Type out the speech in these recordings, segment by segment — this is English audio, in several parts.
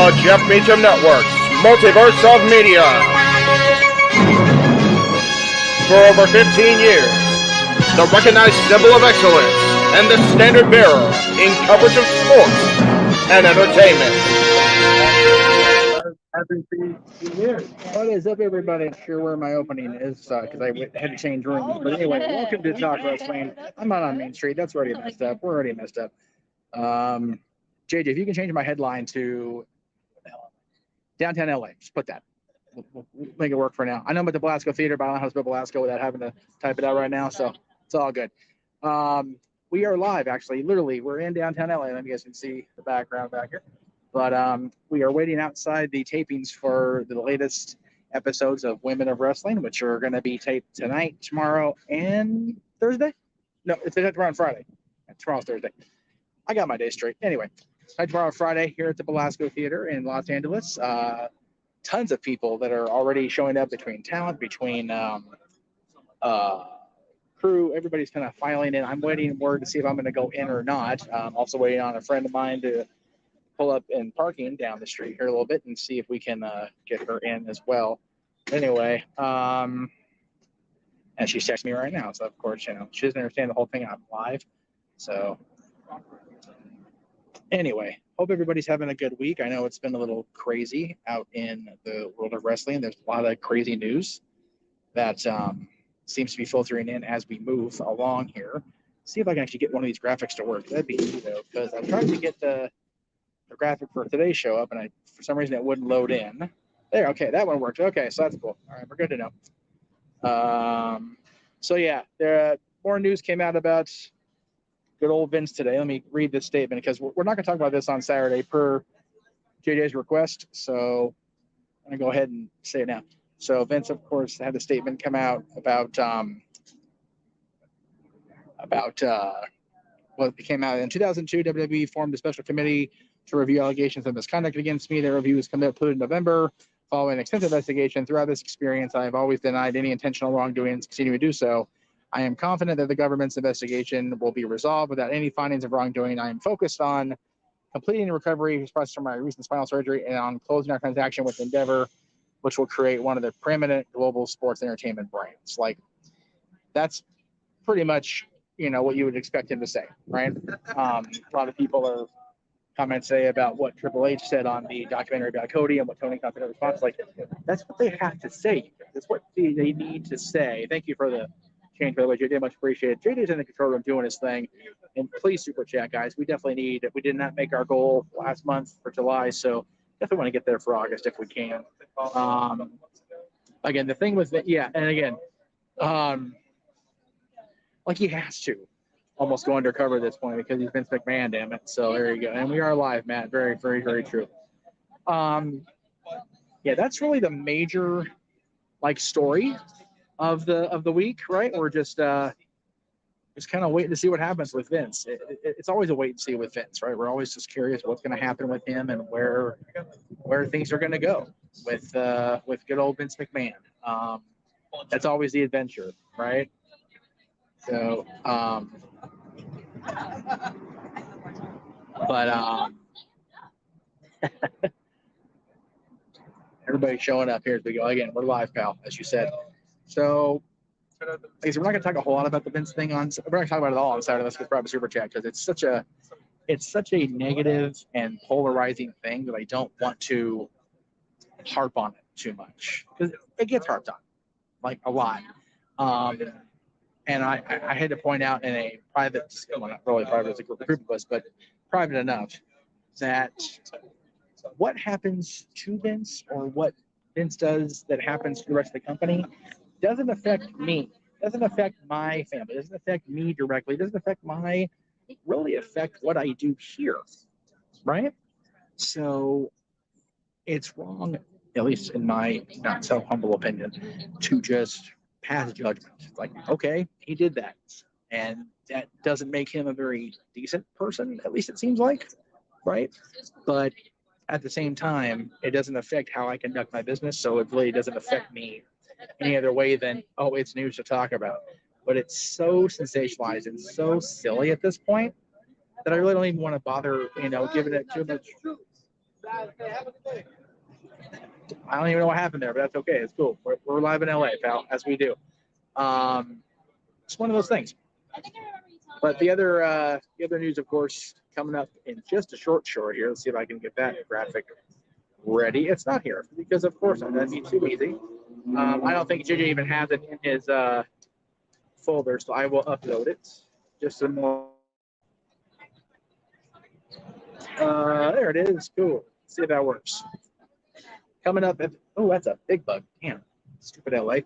the Jeff Meacham Network's Multiverse of Media. For over 15 years, the recognized symbol of excellence and the standard bearer in coverage of sports and entertainment. What is up, everybody? Not sure where my opening is because I had to change rooms. But anyway, welcome to Talk Wrestling. I'm not on Main Street. That's already messed up. We're already messed up. JJ, if you can change my headline to downtown LA, just put that. We'll make it work for now. I know I'm at the Belasco Theater, but I don't know how to spell Belasco without having to type it out right now, so it's all good. We are live, actually. Literally, we're in downtown LA. Let me guys can see the background back here. But we are waiting outside the tapings for the latest episodes of Women of Wrestling, which are going to be taped tonight, tomorrow, and Thursday. No, it's tomorrow and Friday. Tomorrow's Thursday. I got my day straight. Anyway, tomorrow, Friday, here at the Belasco Theater in Los Angeles. Tons of people that are already showing up between talent, between crew. Everybody's kind of filing in. I'm waiting word to see if I'm going to go in or not. I'm also waiting on a friend of mine to pull up in parking down the street here a little bit and see if we can get her in as well. Anyway, and she's texting me right now. So, of course, she doesn't understand the whole thing. I'm live. So, anyway, hope everybody's having a good week. I know it's been a little crazy out in the world of wrestling. There's a lot of crazy news that seems to be filtering in as we move along here. See if I can actually get one of these graphics to work. That'd be easy, though, because I tried to get the graphic for today's show up, and for some reason it wouldn't load in. There, okay, that one worked. Okay, so that's cool. All right, we're good to know. So yeah, more news came out about good old Vince today. Let me read this statement because we're not going to talk about this on Saturday per JJ's request. So I'm going to go ahead and say it now. So Vince, of course, had a statement come out about what came out in 2002. WWE formed a special committee to review allegations of misconduct against me. The review was concluded in November. Following an extensive investigation throughout this experience, I have always denied any intentional wrongdoing and continue to do so. I am confident that the government's investigation will be resolved without any findings of wrongdoing. I am focused on completing the recovery process from my recent spinal surgery and on closing our transaction with Endeavor, which will create one of the preeminent global sports entertainment brands. Like, that's pretty much, what you would expect him to say, right? A lot of people are comments say about what Triple H said on the documentary about Cody and what Tony Khan said response. Like, that's what they have to say. That's what they need to say. Thank you for the change, by the way, JJ. Much appreciated. JJ's in the control room doing his thing. And please super chat, guys. We did not make our goal last month for July, so definitely want to get there for August if we can. Again, the thing with it, yeah, and again, like he has to almost go undercover at this point because he's Vince McMahon, damn it. So there you go. And we are live, Matt. Very, very, very true. Yeah, that's really the major story of the week, right? We're just kind of waiting to see what happens with Vince. It's always a wait and see with Vince, right? We're always just curious what's going to happen with him and where things are going to go with good old Vince McMahon. That's always the adventure, right? So, but everybody's showing up here as we go. Again, we're live, pal, as you said. So, like I said, we're not going to talk a whole lot about the Vince thing we're not going to talk about it all on Saturday. Let's get private super chat because it's such a negative and polarizing thing that I don't want to harp on it too much because it gets harped on like a lot. And I had to point out in a private, well, not really private as a group of us, but private enough that what happens to Vince or what Vince does that happens to the rest of the company doesn't affect me, doesn't affect my family, doesn't affect me directly, doesn't really affect what I do here, right? So it's wrong, at least in my not so humble opinion, to just pass judgment. Like, okay, he did that. And that doesn't make him a very decent person, at least it seems like, right? But at the same time, it doesn't affect how I conduct my business, so it really doesn't affect me any other way than, oh, it's news to talk about. But it's so sensationalized and so silly at this point that I really don't even want to bother, giving it too much I don't even know what happened there, but that's okay. It's cool. We're live in LA, pal, as we do. It's one of those things. But the other news, of course, coming up in just a short here. Let's see if I can get that graphic ready. It's not here because, of course, that'd be too easy. I don't think JJ even has it in his folder, so I will upload it. Just some more. There it is. Cool. Let's see if that works. Coming up. Oh, that's a big bug. Damn. Stupid LA.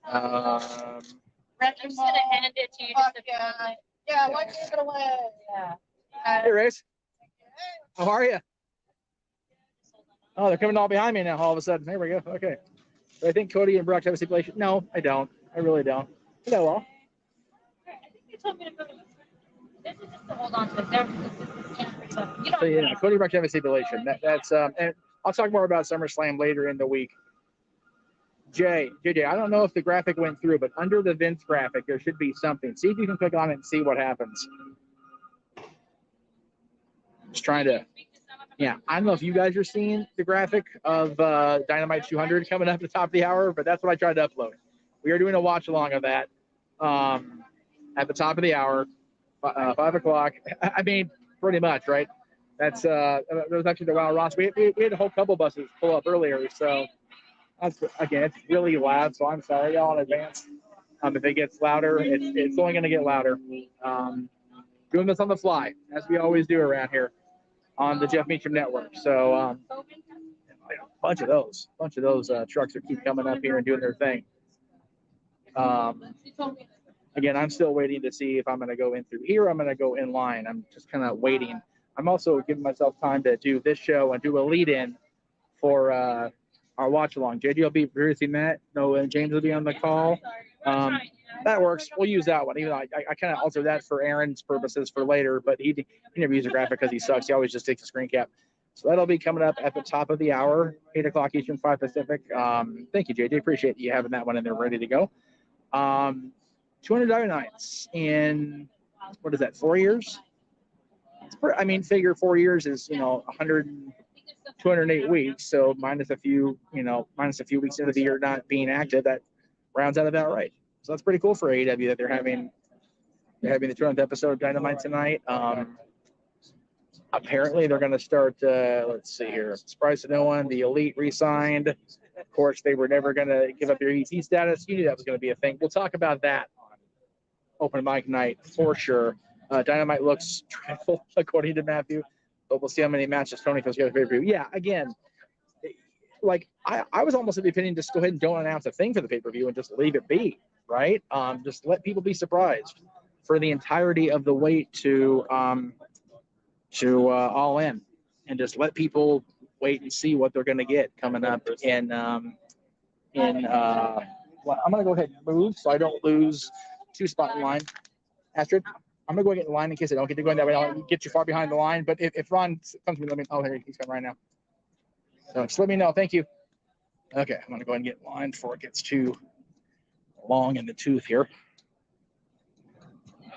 I'm just gonna hand it to you. Yeah, why give it away? Yeah. Hey, Race. How are you? Oh, they're coming all behind me now. All of a sudden, there we go. Okay. Do I think Cody and Brock have a stipulation? No, I don't. I really don't. Hello, all. I think you told me to go to this is just to hold on to it. So yeah, Cody and Brock have a stipulation. That's and I'll talk more about SummerSlam later in the week. JJ, I don't know if the graphic went through, but under the Vince graphic, there should be something. See if you can click on it and see what happens. Just trying to, yeah, I don't know if you guys are seeing the graphic of Dynamite 200 coming up at the top of the hour, but that's what I tried to upload. We are doing a watch along of that at the top of the hour, 5 o'clock. I mean, pretty much, right? That's that was actually the Wild Ross. We had a whole couple buses pull up earlier, so. That's, again, it's really loud, so I'm sorry, y'all, in advance. If it gets louder, it's only going to get louder. Doing this on the fly, as we always do around here on the Jeff Meacham Network. So a bunch of those trucks are keep coming up here and doing their thing. Again, I'm still waiting to see if I'm going to go in through here. I'm going to go in line. I'm just kind of waiting. I'm also giving myself time to do this show and do a lead-in for our watch along. JD will be producing that. No, James will be on the call. That works. We'll use that one. Even though I kind of altered that for Aaron's purposes for later, but he never used a graphic because he sucks. He always just takes a screen cap. So that'll be coming up at the top of the hour, 8 o'clock Eastern, 5 Pacific. Thank you, JD. Appreciate you having that one in there ready to go. 200 Dynamites in, what is that, 4 years? I mean, figure 4 years is, 208 weeks, so minus a few weeks into the year not being active, that rounds out about right. So that's pretty cool for AEW that they're having the 200th episode of Dynamite tonight. Apparently they're going to start. Let's see here. Surprise to no one. The Elite re-signed. Of course, they were never going to give up their EC status. You knew that was going to be a thing. We'll talk about that on Open Mic Night for sure. Dynamite looks dreadful according to Matthew. But we'll see how many matches Tony feels good pay-per-view. Yeah, again, like I was almost of the opinion just go ahead and don't announce a thing for the pay-per-view and just leave it be, right? Just let people be surprised for the entirety of the wait to All In, and just let people wait and see what they're going to get coming up in. Well, I'm going to go ahead and move so I don't lose 2-spot in line. Astrid. I'm going to go get in line in case I don't get to go in that way. I'll get you far behind the line. But if Ron comes to me, let me know. Oh, here he's coming right now. So just let me know. Thank you. Okay, I'm going to go ahead and get in line before it gets too long in the tooth here.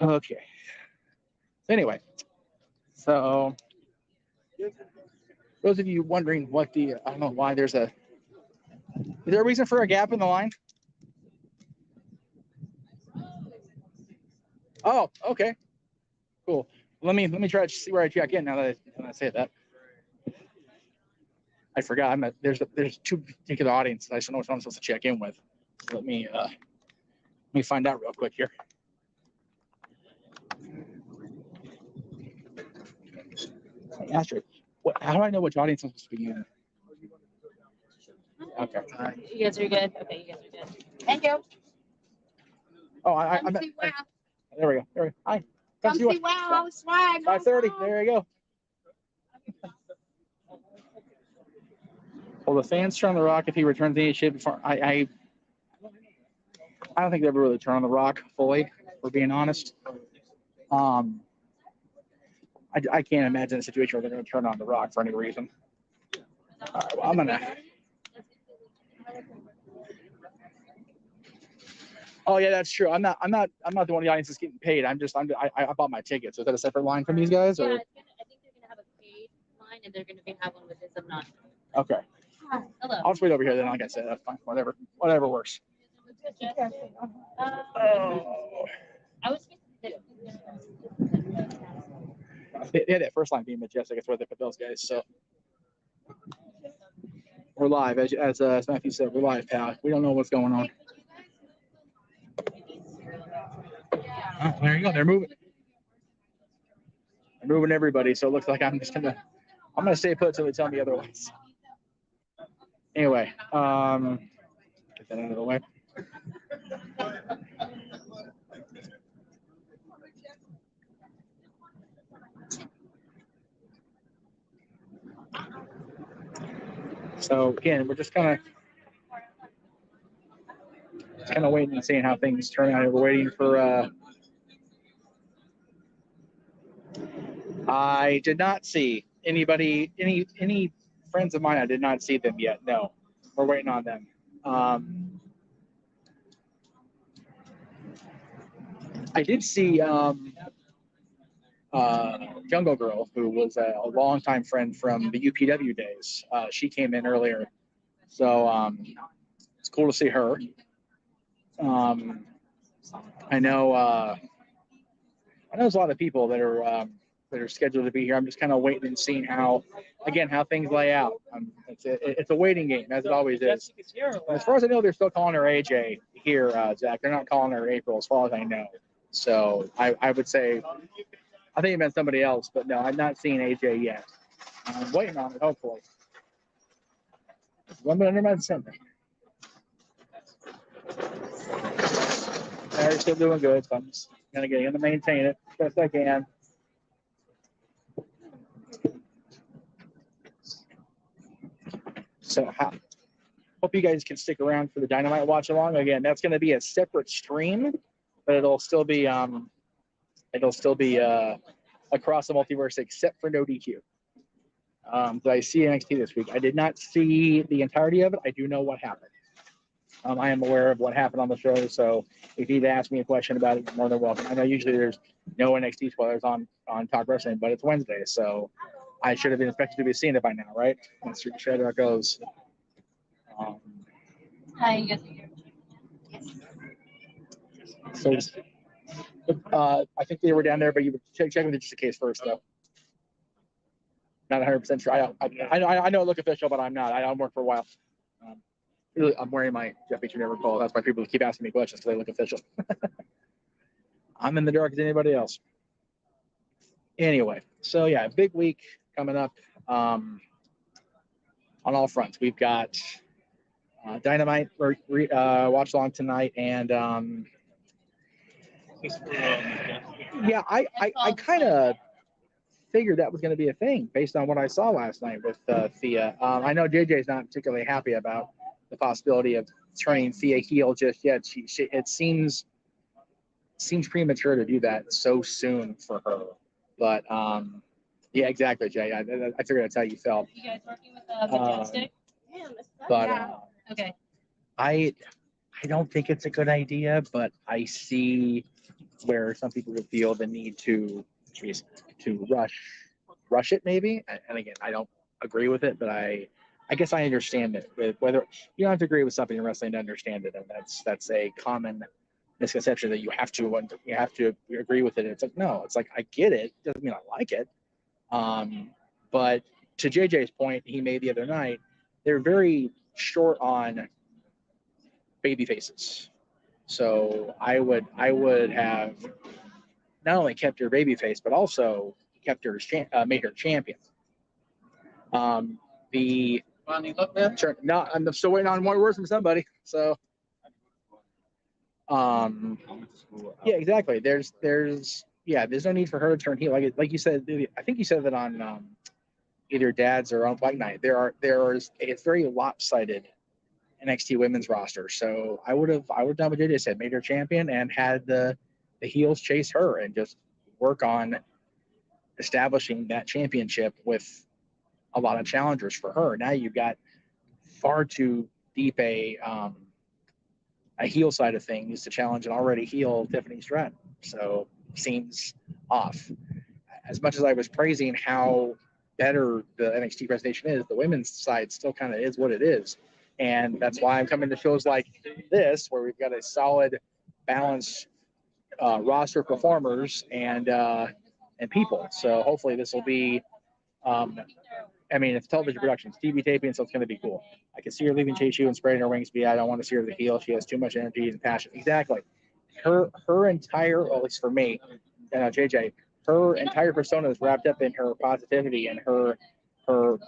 Okay. Anyway, so those of you wondering what I don't know why is there a reason for a gap in the line? Oh, okay. Cool. Let me try to see where I check in now that I say that. I forgot. There's two particular audiences. I just don't know which one I'm supposed to check in with. Let me find out real quick here. Hey, Astrid, how do I know which audience I'm supposed to be in? Okay. You guys are good. Okay, you guys are good. Thank you. Oh, I'm there we go. There we go. Hi. Come see Wow Swag. 5:30. There you go. Well, the fans turn on the Rock if he returns to any shape before. I don't think they ever really turn on the Rock fully, for being honest. I can't imagine a situation where they're going to turn on the Rock for any reason. All right, well, I'm gonna. Oh yeah, that's true. I'm not the one in the audience that's getting paid. I bought my ticket. So is that a separate line from these guys? Or? Yeah, I think they're gonna have a paid line and they're going to be having one with this. I'm not. Okay. Hello. I'll just wait over here then. Like I said, that's fine. Whatever works. Oh. I was. They had that first line being majestic. That's where they put those guys. So we're live, as Matthew said. We're live, pal. We don't know what's going on. Oh, there you go. They're moving. They're moving everybody. So it looks like I'm gonna stay put till they tell me otherwise. Anyway, get that out of the way. So again, we're just kind of waiting and seeing how things turn out. We're waiting for. I did not see anybody, any friends of mine. I did not see them yet. No, we're waiting on them. I did see Jungle Girl, who was a longtime friend from the UPW days. She came in earlier, so it's cool to see her. I know there's a lot of people that are scheduled to be here. I'm just kind of waiting and seeing how things lay out. It's a waiting game, as it always is. As far as I know, they're still calling her AJ here, Zach. They're not calling her April, as far as I know. So I would say, I think it meant somebody else, but no, I've not seen AJ yet. I'm waiting on it, hopefully. 1 minute under my center. They're still doing good, so I'm just going to maintain it as best I can. So hope you guys can stick around for the Dynamite watch along. Again, that's going to be a separate stream, but it'll still be across the multiverse except for no DQ. So I see NXT this week. I did not see the entirety of it. I do know what happened. I am aware of what happened on the show, so if you'd ask me a question about it, you're more than welcome. I know usually there's no NXT spoilers on Talk Wrestling, but it's Wednesday, so I should have been expected to be seeing it by now, right? That's sure how it goes. Hi, yes. So I think they were down there, but you would check with it just in case first, though. Not 100% sure. I know it look official, but I'm not. I don't work for a while. I'm wearing my Jeff Meacham Never Call. That's why people keep asking me questions, because they look official. I'm in the dark as anybody else. Anyway, so yeah, big week coming up on all fronts. We've got Dynamite watch along tonight, and yeah, I kind of figured that was going to be a thing based on what I saw last night with Thea. I know JJ's not particularly happy about the possibility of turning Thea heel just yet. It seems premature to do that so soon for her. But yeah, exactly, Jay. I figured that's how you felt. You guys working with a majestic? But Okay. I don't think it's a good idea, but I see where some people would feel the need to rush it, maybe. And again, I don't agree with it, but I guess I understand it. With whether you don't have to agree with something in wrestling to understand it, and that's a common misconception that you have to agree with it. It's like, no, it's like I get it. Doesn't mean I like it. But to JJ's point he made the other night, they're very short on baby faces. So I would have not only kept her baby face, but also kept her made her champion. I'm still waiting on more words from somebody. So yeah, exactly. There's no need for her to turn heel. Like you said, I think you said that on either Dad's or on Black Knight. It's very lopsided NXT women's roster. So I would have done what JJ said, made her champion and had the heels chase her and just work on establishing that championship with a lot of challengers for her. Now you've got far too deep a heel side of things to challenge an already heel Tiffany Stratton. So seems off. As much as I was praising how better the NXT presentation is, the women's side still kind of is what it is. And that's why I'm coming to shows like this, where we've got a solid, balanced roster of performers and people. So hopefully this will be, I mean, it's television production, it's TV taping, so it's going to be cool. I can see her leaving Chase U and spraying her wings, but I don't want to see her the heel. She has too much energy and passion. Exactly. Her entire, well, at least for me, JJ, her entire persona is wrapped up in her positivity and her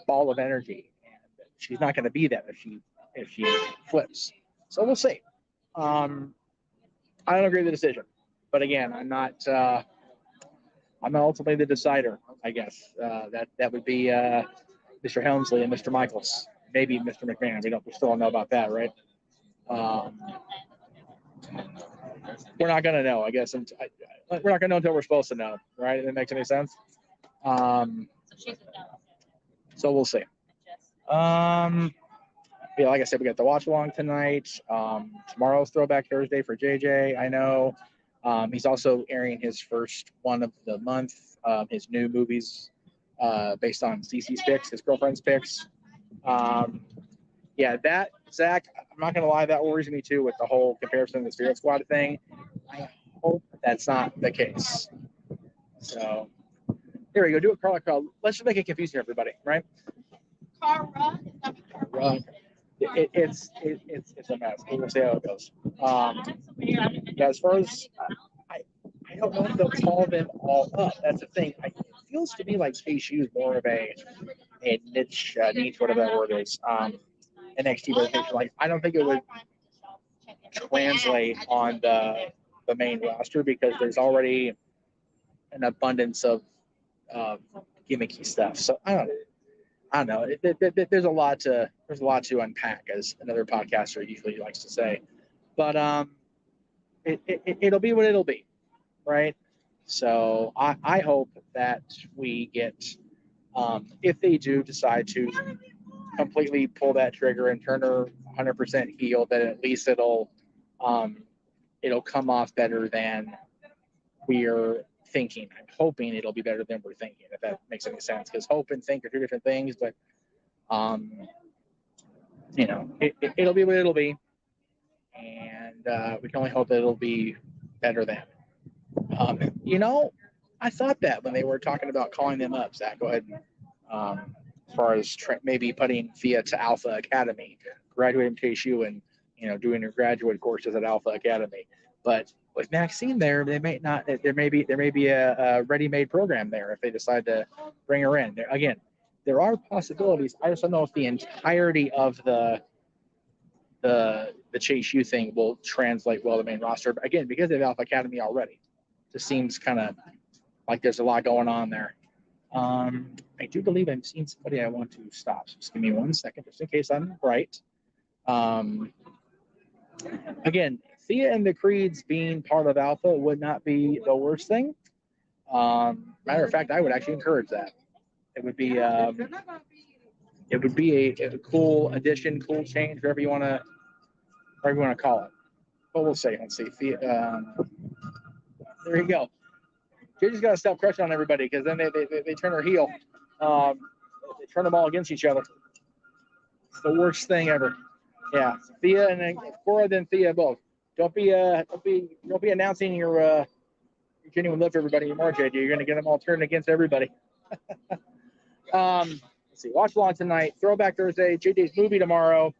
ball of energy. And she's not going to be that if she flips. So we'll see. I don't agree with the decision, but again, I'm not ultimately the decider. I guess that would be Mr. Helmsley and Mr. Michaels, maybe Mr. McMahon. We still don't know about that, right? We're not gonna know, I guess. We're not gonna know until we're supposed to know, right? If that makes any sense. So we'll see. Yeah, like I said, we got the watch along tonight. Tomorrow's Throwback Thursday for JJ. I know. He's also airing his first one of the month, his new movies based on CC's picks, his girlfriend's picks. Yeah, that, Zach, I'm not going to lie, that worries me too with the whole comparison of the Spirit Squad thing. I hope that's not the case. So, here we go. Do it, Carl. Let's just make it confusing for everybody, right? It's a mess. We'll see how it goes. As far as I don't know if they'll call them all up. That's the thing. It feels to me like Chase U is more of a niche, whatever that word is. NXT presentation. Like, I don't think it would translate on the main roster because there's already an abundance of gimmicky stuff. So I don't know. There's a lot to unpack, as another podcaster usually likes to say. But it'll be what it'll be, right? So I hope that we get, if they do decide to completely pull that trigger and turn her 100% heel, then at least it'll come off better than we're thinking. I'm hoping it'll be better than we're thinking, if that makes any sense. Because hope and think are two different things, but it'll be what it'll be, and we can only hope that it'll be better than. I thought that when they were talking about calling them up, Zach, go ahead. As far as maybe putting Thea to Alpha Academy, graduating to TSU, and doing her graduate courses at Alpha Academy. But with Maxine there, they may not. There may be a ready-made program there if they decide to bring her in. There are possibilities. I just don't know if the entirety of the Chase U thing will translate well to the main roster. But again, because they have Alpha Academy already, it just seems kind of like there's a lot going on there. I do believe I've seen somebody I want to stop. So just give me 1 second, just in case I'm right. Again, Thea and the Creeds being part of Alpha would not be the worst thing. Matter of fact, I would actually encourage that. It would be a cool addition, cool change, whatever you want to call it. But we'll see. Let's see. There you go. You just got to stop crushing on everybody, because then they turn her heel. They turn them all against each other. It's the worst thing ever. Yeah, Thea and then Cora, then Thea both. Don't be announcing your genuine love for everybody anymore, JD. You're gonna get them all turned against everybody. Let's see. Watch along tonight. Throwback Thursday. JD's movie tomorrow.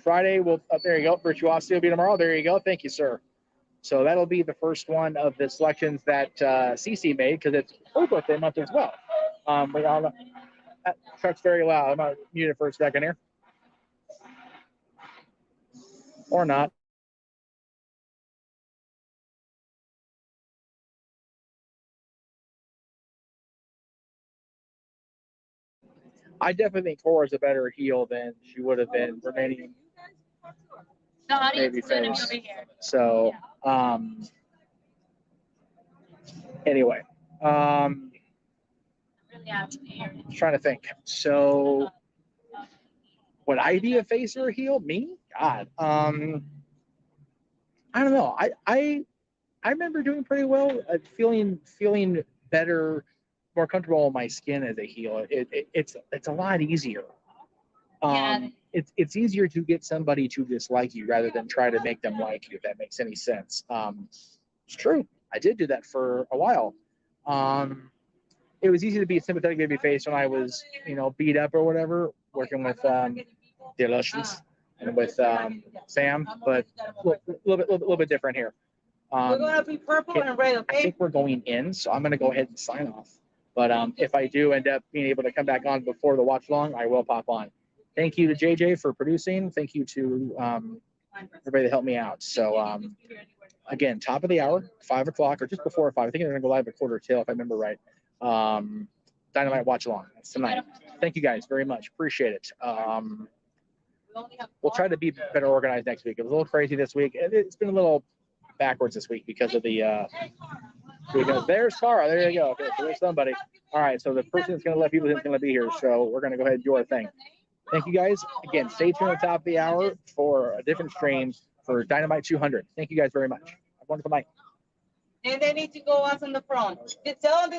Friday there you go. Virtuosity will be tomorrow. There you go. Thank you, sir. So that'll be the first one of the selections that CC made, because it's her birthday month as well. That truck's very loud. I'm going to mute it for a second here. Or not. I definitely think Cora's a better heel than she would have been remaining maybe face. So, anyway. Trying to think. So, would I be a face or a heel? Me? God. I don't know. I remember doing pretty well, feeling better more comfortable in my skin as a heel. It's a lot easier. It's easier to get somebody to dislike you rather than try to make them like you, if that makes any sense. It's true. I did do that for a while. It was easy to be a sympathetic baby face when I was, beat up or whatever, working with the Illusions and with Sam, but a little bit different here. We're gonna be purple and red, I okay? think we're going in, so I'm gonna go ahead and sign off. But if I do end up being able to come back on before the watch long, I will pop on. Thank you to JJ for producing. Thank you to everybody that helped me out. So again, top of the hour, 5 o'clock or just before 5. I think they're gonna go live at 4:45 if I remember right. Dynamite watch along. That's tonight. Thank you guys very much. Appreciate it. We'll try to be better organized next week. It was a little crazy this week. It's been a little backwards this week because of the there's Cara. There you go. Okay, so there's somebody. All right, so the person that's going to let people in is going to be here. So we're going to go ahead and do our thing. Thank you guys. Again, stay tuned at the top of the hour for a different stream for Dynamite 200. Thank you guys very much. Have a wonderful night. And they need to go us in the front. Tell them this